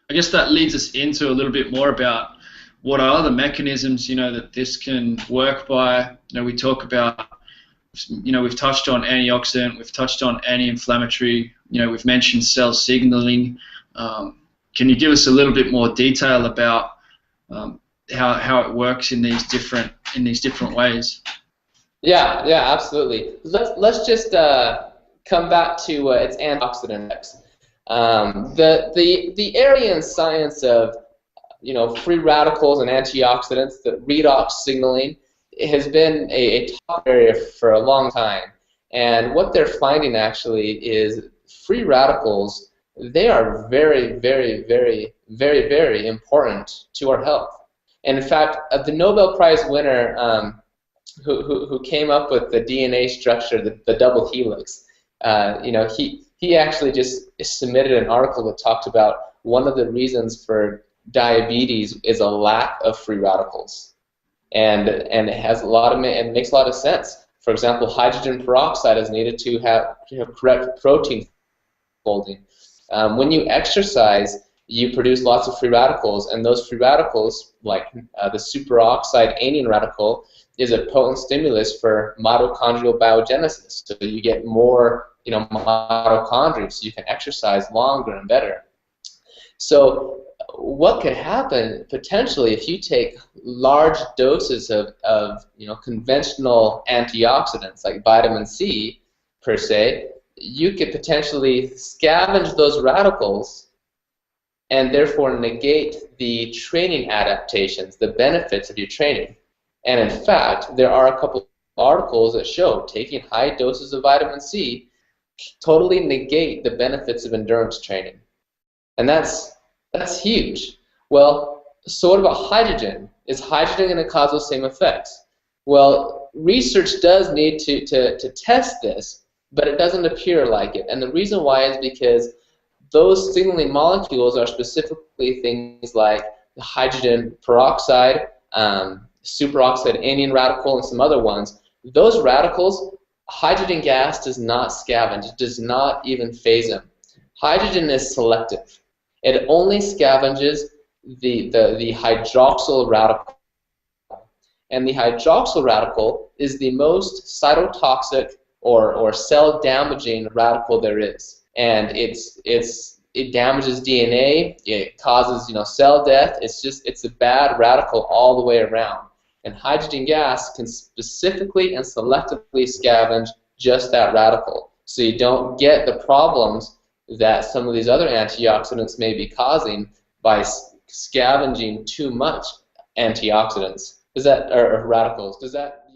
I guess that leads us into a little bit more about what are the mechanisms, that this can work by. We talk about, we've touched on antioxidant, we've touched on anti-inflammatory, we've mentioned cell signaling. Can you give us a little bit more detail about how it works in these different ways? Yeah, absolutely. Let's just come back to its antioxidant effects. The area in science of free radicals and antioxidants, the redox signaling, has been a top area for a long time. And what they're finding actually is free radicals, they are very, very, very, very, very important to our health. And in fact, the Nobel Prize winner who came up with the DNA structure, the double helix, he actually just submitted an article that talked about one of the reasons for diabetes is a lack of free radicals, and it has and makes a lot of sense. For example, hydrogen peroxide is needed to have correct protein folding. When you exercise, you produce lots of free radicals, and those free radicals, like the superoxide anion radical, is a potent stimulus for mitochondrial biogenesis. So you get more, mitochondria, so you can exercise longer and better. So what could happen potentially if you take large doses of conventional antioxidants like vitamin C per se, you could potentially scavenge those radicals and therefore negate the training adaptations, the benefits of your training. And in fact, there are a couple of articles that show taking high doses of vitamin C totally negate the benefits of endurance training. And that's huge. Well, so what about hydrogen? Is hydrogen going to cause those same effects? Well, research does need to test this, but it doesn't appear like it. And the reason why is because those signaling molecules are specifically things like the hydrogen peroxide, superoxide anion radical, and some other ones. Those radicals, hydrogen gas does not scavenge. It does not even phase them. Hydrogen is selective. It only scavenges the hydroxyl radical. And the hydroxyl radical is the most cytotoxic or cell-damaging radical there is. And it damages DNA. It causes cell death. It's a bad radical all the way around. And hydrogen gas can specifically and selectively scavenge just that radical, so you don't get the problems that some of these other antioxidants may be causing by scavenging too much antioxidants. Or radicals? Does that?